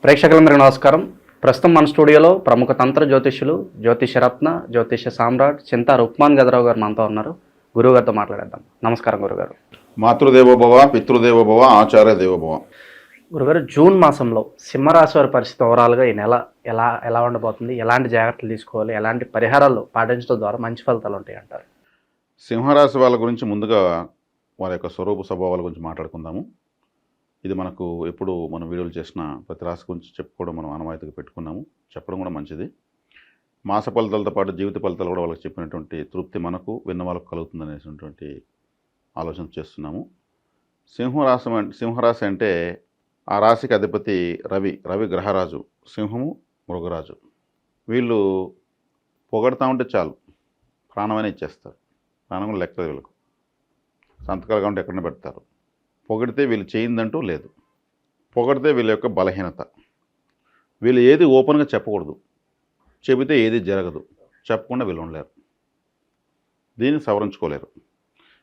ప్రేక్షకులందరికీ నమస్కారం. ప్రస్తుతం మన స్టూడియోలో ప్రముఖ తంత్ర జ్యోతిష్యులు, జ్యోతిషరత్న, జ్యోతిష సామ్రాట్ చింతా రుక్మాన్ గదరావు గారు మనతో ఉన్నారు. గురువుగారితో మాట్లాడేద్దాం. నమస్కారం గురుగారు. మాతృదేవోభవ, పితృదేవోభవ, ఆచార్య దేవోభవ. గురుగారు, జూన్ మాసంలో సింహరాశి వారి పరిస్థితి ఓవరాల్గా ఈ నెల ఎలా ఎలా ఉండబోతుంది? ఎలాంటి జాగ్రత్తలు తీసుకోవాలి? ఎలాంటి పరిహారాలు పాటించడం ద్వారా మంచి ఫలితాలు ఉంటాయి అంటారు? సింహరాశి వాళ్ళ గురించి ముందుగా వారి యొక్క స్వరూప స్వభావాల గురించి మాట్లాడుకుందాము. ఇది మనకు ఎప్పుడు మనం వీడియోలు చేసిన ప్రతి రాశి గురించి చెప్పుకోవడం మనం ఆనవాయితీగా పెట్టుకున్నాము. చెప్పడం కూడా మంచిది. మాస ఫలితాలతో పాటు జీవిత ఫలితాలు కూడా వాళ్ళకి చెప్పినటువంటి తృప్తి మనకు విన్న వాళ్ళకు కలుగుతుంది అనేటువంటి ఆలోచన చేస్తున్నాము. సింహరాశి అంటే ఆ రాశికి అధిపతి రవి గ్రహరాజు, సింహము మృగరాజు. వీళ్ళు పొగడతా ఉంటే చాలు, ప్రాణమైనా ఇచ్చేస్తారు. ప్రాణం కూడా లెక్కలేదు వీళ్ళకు. సంతకాలు కావాలంటే ఎక్కడైనా పెడతారు. పొగిడితే వీళ్ళు చేయిందంటూ లేదు. పొగిడితే వీళ్ళ యొక్క బలహీనత. వీళ్ళు ఏది ఓపెన్గా చెప్పకూడదు, చెబితే ఏది జరగదు. చెప్పకుండా వీళ్ళు ఉండలేరు, దీన్ని సవరించుకోలేరు.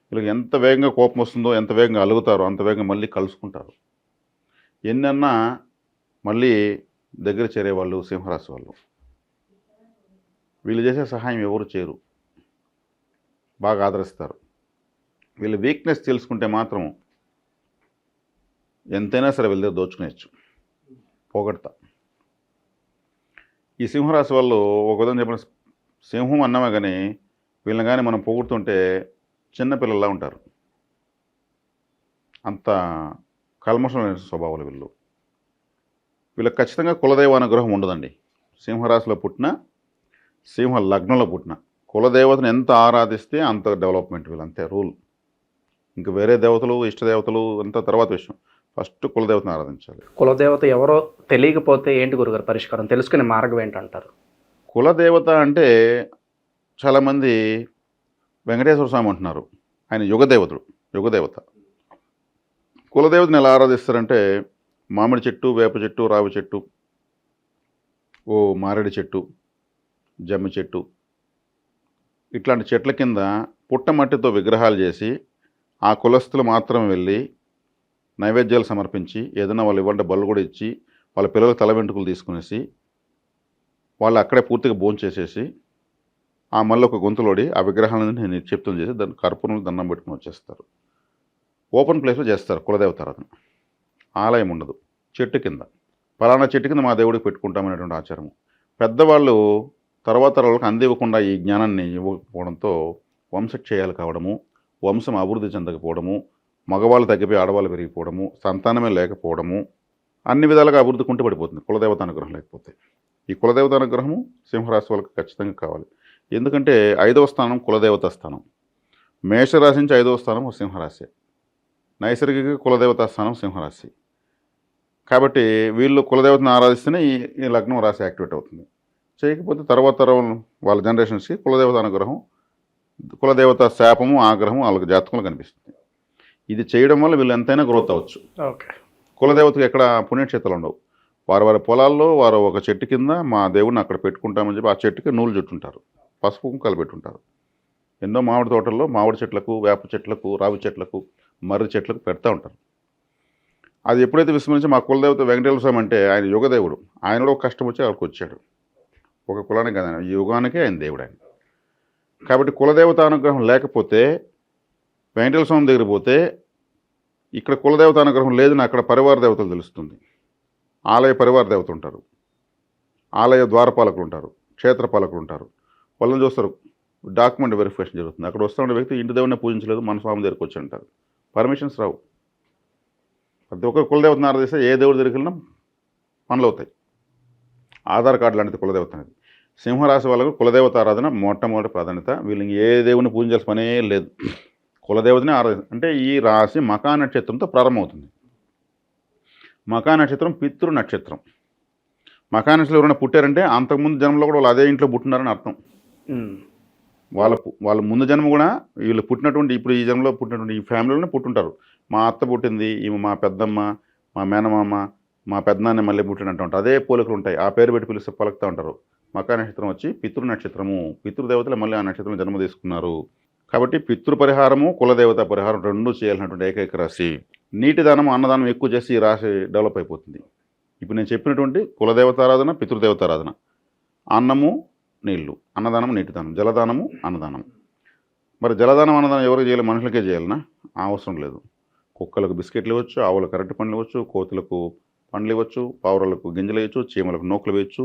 వీళ్ళకి ఎంత వేగంగా కోపం వస్తుందో, ఎంత వేగంగా అలుగుతారో అంత వేగంగా మళ్ళీ కలుసుకుంటారు. ఎన్నన్నా మళ్ళీ దగ్గర చేరేవాళ్ళు సింహరాశి వాళ్ళు. వీళ్ళు చేసే సహాయం ఎవరు చేయరు, బాగా ఆదరిస్తారు. వీళ్ళ వీక్నెస్ తెలుసుకుంటే మాత్రం ఎంతైనా సరే వీళ్ళ దగ్గర దోచుకునేచ్చు. పోగొడతా. ఈ సింహరాశి వాళ్ళు ఒక విధంగా చెప్పిన సింహం అన్నమే కానీ వీళ్ళని కానీ మనం పొగుడుతుంటే చిన్నపిల్లల్లా ఉంటారు. అంత కల్మషం లేని స్వభావాలు వీళ్ళు. వీళ్ళకి ఖచ్చితంగా కులదైవ అనుగ్రహం ఉండదండి. సింహరాశిలో పుట్టిన, సింహ లగ్నంలో పుట్టిన కులదేవతను ఎంత ఆరాధిస్తే అంత డెవలప్మెంట్. వీళ్ళు అంతే రూల్. ఇంకా వేరే దేవతలు, ఇష్టదేవతలు అంతా తర్వాత విషయం. ఫస్ట్ కులదేవతను ఆరాధించాలి. కులదేవత ఎవరో తెలియకపోతే ఏంటి గురుగారు పరిష్కారం? తెలుసుకునే మార్గం ఏంటంటారు? కులదేవత అంటే చాలామంది వెంకటేశ్వర స్వామి అంటున్నారు. ఆయన యుగదేవత. కులదేవతను ఎలా ఆరాధిస్తారంటే మామిడి చెట్టు, వేప చెట్టు, రావి చెట్టు, మారేడు చెట్టు, జమ్మి చెట్టు, ఇట్లాంటి చెట్ల కింద పుట్టమట్టితో విగ్రహాలు చేసి ఆ కులస్తులు మాత్రం వెళ్ళి నైవేద్యాలు సమర్పించి ఏదైనా వాళ్ళు ఇవ్వంటే బళ్ళు కూడా ఇచ్చి వాళ్ళ పిల్లలకు తల వెంట్రుకలు తీసుకునేసి వాళ్ళు అక్కడే పూర్తిగా భోంచేసేసి ఆ మళ్ళీ ఒక గొంతులోడి ఆ విగ్రహాలను నిక్షిప్తం చేసి దాన్ని కర్పూరంలో దండం పెట్టుకుని వచ్చేస్తారు. ఓపెన్ ప్లేస్లో చేస్తారు కులదేవత ఆరాధన. ఆలయం ఉండదు. చెట్టు కింద, పలానా చెట్టు కింద మా దేవుడికి పెట్టుకుంటామనేటువంటి ఆచారము. పెద్దవాళ్ళు తర్వాత వాళ్ళకి అందివ్వకుండా ఈ జ్ఞానాన్ని ఇవ్వకపోవడంతో వంశక్షయాలు కావడము, వంశం అభివృద్ధి చెందకపోవడము, మగవాళ్ళు తగ్గిపోయి ఆడవాళ్ళు పెరిగిపోవడము, సంతానమే లేకపోవడము, అన్ని విధాలుగా అభివృద్ధి కుంటుపడిపోతుంది కులదేవత అనుగ్రహం లేకపోతే. ఈ కులదేవత అనుగ్రహము సింహరాశి వాళ్ళకి ఖచ్చితంగా కావాలి. ఎందుకంటే 5వ స్థానం కులదేవత స్థానం. మేషరాశి నుంచి 5వ స్థానం సింహరాశి. నైసర్గిక కులదేవతా స్థానం సింహరాశి. కాబట్టి వీళ్ళు కులదేవతను ఆరాధిస్తేనే ఈ లగ్నం రాశి యాక్టివేట్ అవుతుంది. చేయకపోతే తర్వాత వాళ్ళ జనరేషన్స్కి కులదేవత అనుగ్రహం, కులదేవత శాపము, ఆగ్రహం వాళ్ళకి జాతకంలో కనిపిస్తుంది. ఇది చేయడం వల్ల వీళ్ళు ఎంతైనా గ్రోత్ అవ్వచ్చు. ఓకే. కులదేవతకు ఎక్కడ పుణ్యక్షేత్రాలు ఉండవు. వారి పొలాల్లో వారు ఒక చెట్టు కింద మా దేవుడిని అక్కడ పెట్టుకుంటామని చెప్పి ఆ చెట్టుకి నూలు చుట్టుంటారు, పసుపు కుంకాలు పెట్టుంటారు. ఎన్నో మామిడి తోటల్లో మామిడి చెట్లకు, వేప చెట్లకు, రావి చెట్లకు, మర్రి చెట్లకు పెడతా ఉంటారు. అది ఎప్పుడైతే విస్మరించి మా కులదేవత వెంకటేశ్వర స్వామి అంటే ఆయన యుగదేవుడు. ఆయన కూడా ఒక కష్టం వచ్చి అక్కడికి వచ్చాడు. ఒక కులానికి కాదు, ఆయన యుగానికే ఆయన దేవుడు ఆయన. కాబట్టి కులదేవత అనుగ్రహం లేకపోతే వెంకటేశ్వర స్వామి దగ్గర పోతే ఇక్కడ కులదేవత అనుగ్రహం లేదని అక్కడ పరివార దేవతలు తెలుస్తుంది. ఆలయ పరివార దేవత ఉంటారు, ఆలయ ద్వారపాలకులు ఉంటారు, క్షేత్రపాలకులు ఉంటారు. వాళ్ళని చూస్తారు, డాక్యుమెంట్ వెరిఫికేషన్ జరుగుతుంది. అక్కడ వస్తున్న వ్యక్తి ఇంటి దేవుడిని పూజించలేదు, మన స్వామి దగ్గరికి వచ్చి అంటారు. పర్మిషన్స్ రావు. ప్రతి ఒక్కరు కులదేవతను ఆరాధిస్తే ఏ దేవుడి దగ్గరికి వెళ్ళినా పనులు అవుతాయి. ఆధార్ కార్డు లాంటిది కులదేవత అనేది. సింహరాశి వాళ్ళకు కులదేవత ఆరాధన మొట్టమొదటి ప్రాధాన్యత. వీళ్ళకి ఏ దేవుని పూజించాల్సిన పనే లేదు, కులదేవతనే ఆరాధన. అంటే ఈ రాశి మకా నక్షత్రంతో ప్రారంభమవుతుంది. మకా నక్షత్రం పితృ నక్షత్రం. మకా నక్షత్రం ఎవరైనా పుట్టారంటే అంతకుముందు జన్మలో కూడా వాళ్ళు అదే ఇంట్లో పుట్టినారని అర్థం. వాళ్ళ ముందు జన్మ కూడా వీళ్ళు పుట్టినటువంటి ఇప్పుడు ఈ జన్మలో పుట్టినటువంటి ఈ ఫ్యామిలీలోనే పుట్టుంటారు. మా అత్త పుట్టింది, ఈమె మా పెద్దమ్మ, మా మేనమామ, మా పెద్దనాన్న మళ్ళీ పుట్టినట్టు ఉంటారు. అదే పోలికలు ఉంటాయి. ఆ పేరు పెట్టి పిలిస్తే పలుకుతూ ఉంటారు. మకా నక్షత్రం వచ్చి పితృ నక్షత్రము. పితృదేవతలు మళ్ళీ ఆ నక్షత్రంలో జన్మ తీసుకున్నారు. కాబట్టి పితృ పరిహారము, కులదేవత పరిహారం రెండూ చేయాల్సినటువంటి ఏకైక రాశి. నీటి దానం, అన్నదానం ఎక్కువ చేసి ఈ రాశి డెవలప్ అయిపోతుంది. ఇప్పుడు నేను చెప్పినటువంటి కులదేవతారాధన, పితృదేవతారాధన, అన్నము నీళ్లు, అన్నదానం నీటిదానం, జలదానము అన్నదానం. మరి జలదానం అన్నదానం ఎవరికి చేయాలి? మనుషులకే చేయాలనా? అవసరం లేదు. కుక్కలకు బిస్కెట్లు ఇవ్వచ్చు, ఆవులకు అరటి పండ్లు ఇవ్వచ్చు, కోతులకు పండ్లు ఇవ్వచ్చు, పావురాలకు గింజలు వేయచ్చు, చీమలకు నూకలు వేయచ్చు.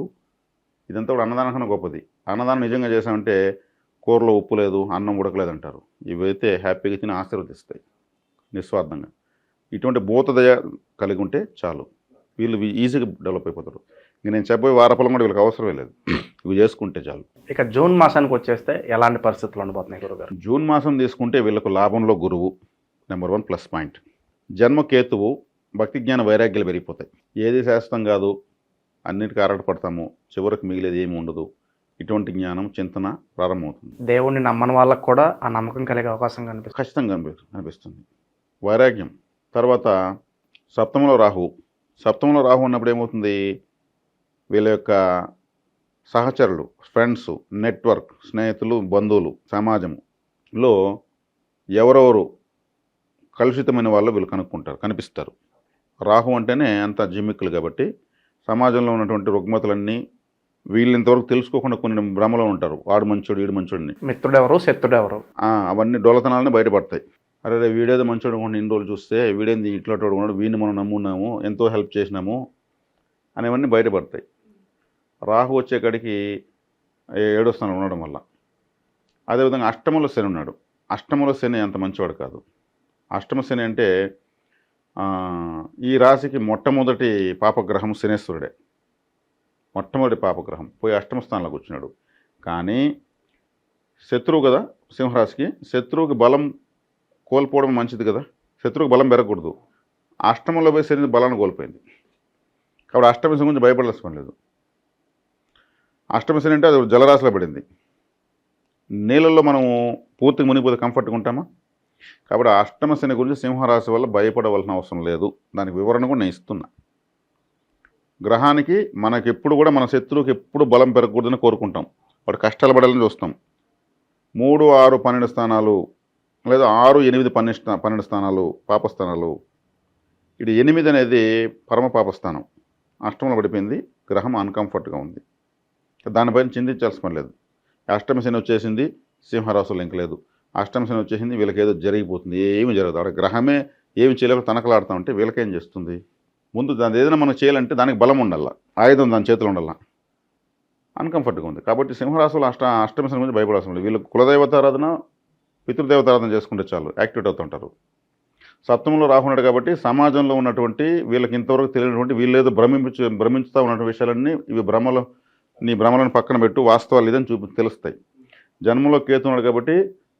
ఇదంతా కూడా అన్నదానం కన్నా గొప్పది. అన్నదానం నిజంగా చేసామంటే కూరలో ఉప్పు లేదు, అన్నం ఉడకలేదు అంటారు. ఇవైతే హ్యాపీగా తిని ఆశీర్వదిస్తాయి నిస్వార్థంగా. ఇటువంటి భూతదయ కలిగి ఉంటే చాలు, వీళ్ళు ఈజీగా డెవలప్ అయిపోతారు. ఇంక నేను చెప్పబోయే వారఫలం కూడా వీళ్ళకి అవసరమే లేదు, ఇవి చేసుకుంటే చాలు. ఇక జూన్ మాసానికి వచ్చేస్తే ఎలాంటి పరిస్థితులు ఉండబోతున్నాయి గురుగారు? జూన్ మాసం తీసుకుంటే వీళ్ళకు లాభంలో గురువు నెంబర్ 1 ప్లస్ పాయింట్. జన్మకేతువు, భక్తి జ్ఞాన వైరాగ్యాలు పెరిగిపోతాయి. ఏది శాశ్వతం కాదు, అన్నిటికీ ఆరాటపడతాము, చివరికి మిగిలేది ఏమి ఉండదు. ఇటువంటి జ్ఞానం చింతన ప్రారంభమవుతుంది. దేవుణ్ణి నమ్మని వాళ్ళకు కూడా ఆ నమ్మకం కలిగే అవకాశం కనిపిస్తుంది. ఖచ్చితంగా అనిపిస్తుంది. వైరాగ్యం. తర్వాత సప్తమంలో రాహు. సప్తమంలో రాహు ఉన్నప్పుడు ఏమవుతుంది? వీళ్ళ యొక్క సహచరులు, ఫ్రెండ్స్, నెట్వర్క్, స్నేహితులు, బంధువులు, సమాజంలో ఎవరెవరు కలుషితమైన వాళ్ళు వీళ్ళు కనిపిస్తారు. రాహు అంటేనే అంత జిమ్మిక్కులు కాబట్టి సమాజంలో ఉన్నటువంటి రుగ్మతలన్నీ వీళ్ళు ఇంతవరకు తెలుసుకోకుండా కొన్ని భ్రమలో ఉంటారు. వాడు మంచోడు, వీడు మంచోడిని, మిత్రుడెవరు శత్రుడెవరు, అవన్నీ డోలతనాలని బయటపడతాయి. అరే వీడేదో మంచోడు కొన్ని ఇన్ని రోజులు చూస్తే వీడేంది ఇట్లా ఉన్నాడు, వీడిని మనం నమ్మున్నాము, ఎంతో హెల్ప్ చేసినాము అనేవన్నీ బయటపడతాయి. రాహు వచ్చే కాడికి 7వ స్థానంలో ఉండడం వల్ల. అదేవిధంగా అష్టమంలో శని ఉన్నాడు. అష్టమంలో శని అంత మంచివాడు కాదు. అష్టమ శని అంటే ఈ రాశికి మొట్టమొదటి పాపగ్రహం శనేశ్వరుడే. మొట్టమొదటి పాపగ్రహం పోయి అష్టమ స్థానంలో కూర్చున్నాడు. కానీ శత్రువు కదా సింహరాశికి, శత్రువుకి బలం కోల్పోవడం మంచిది కదా, శత్రువుకి బలం పెరగకూడదు. అష్టమంలో పోయి శని బలాన్ని కోల్పోయింది. కాబట్టి అష్టమ శని గురించి భయపడాల్సిన లేదు. అష్టమ శని అంటే అది జలరాశిలో పడింది. నీళ్ళల్లో మనము పూర్తిగా మునిగిపోతే కంఫర్ట్గా ఉంటామా? కాబట్టి అష్టమ శని గురించి సింహరాశి వల్ల భయపడవలసిన అవసరం లేదు. దానికి వివరణ కూడా నేను ఇస్తున్నా. గ్రహానికి మనకి ఎప్పుడు కూడా మన శత్రువుకి ఎప్పుడు బలం పెరగకూడదని కోరుకుంటాం, వాడు కష్టాలు పడాలని చూస్తాం. 3, 6, 12 స్థానాలు లేదా 6, 8, 12 స్థానాలు పాపస్థానాలు. ఇది 8 అనేది పరమ పాపస్థానం, అష్టమంలో పడిపోయింది. గ్రహం అన్కంఫర్ట్గా ఉంది, దానిపైన చింతించాల్సిన పని లేదు. అష్టమ శని వచ్చేసింది, సింహరాశులు ఇంక లేదు. అష్టమ శని వచ్చేసింది, వీళ్ళకి ఏదో జరిగిపోతుంది, ఏమి జరగదు. అక్కడ గ్రహమే ఏమి చేయలేక తనకలాడుతూ ఉంటే వీళ్ళకేం చేస్తుంది? ముందు దాని ఏదైనా మనం చేయాలంటే దానికి బలం ఉండాల, ఆయుధం దాని చేతిలో ఉండాల. అన్కంఫర్ట్గా ఉంది. కాబట్టి సింహరాశులు అష్టమ శని గురించి భయపడాల్సిన లేదు. వీళ్ళు కులదేవతారాధన, పితృదేవతారాధన చేసుకుంటే చాలు, యాక్టివేట్ అవుతుంటారు. సప్తమంలో రాహున్నాడు కాబట్టి సమాజంలో ఉన్నటువంటి వీళ్ళకి ఇంతవరకు తెలియనటువంటి వీళ్ళేదో భ్రమించుతూ ఉన్నటువంటి విషయాలన్నీ ఇవి నీ భ్రమలను పక్కన పెట్టు, వాస్తవాలు ఇదని తెలుస్తాయి. జన్మలో కేతున్నాడు కాబట్టి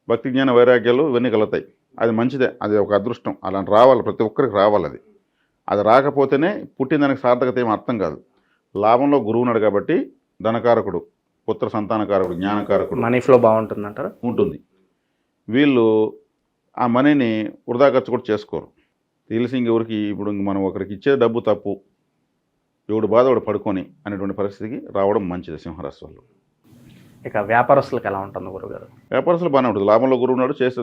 భక్తి జ్ఞాన వైరాగ్యాలు ఇవన్నీ కలుగుతాయి. అది మంచిదే, అది ఒక అదృష్టం. అలాంటి రావాలి, ప్రతి ఒక్కరికి రావాలి. అది రాకపోతేనే పుట్టిన దానికి సార్థకత ఏం అర్థం కాదు. లాభంలో గురువు ఉన్నాడు కాబట్టి ధనకారకుడు, పుత్ర సంతానకారకుడు, జ్ఞానకారకుడు, మనీ ఫ్లో బాగుంటుంది అంటారు. ఉంటుంది. వీళ్ళు ఆ మనీని వృధా ఖర్చు కూడా చేసుకోరు. తెలిసి ఇంకెవరికి ఇప్పుడు మనం ఒకరికి ఇచ్చే డబ్బు తప్పు, ఎవడు బాధ వాడు పడుకొని అనేటువంటి పరిస్థితికి రావడం మంచిది సింహరాశి వాళ్ళు. ఇక వ్యాపారస్తులకు ఎలా ఉంటుంది గురుగారు? వ్యాపారస్తులు బాగానే ఉంటుంది. లాభంలో గురువు ఉన్నాడు, చేసే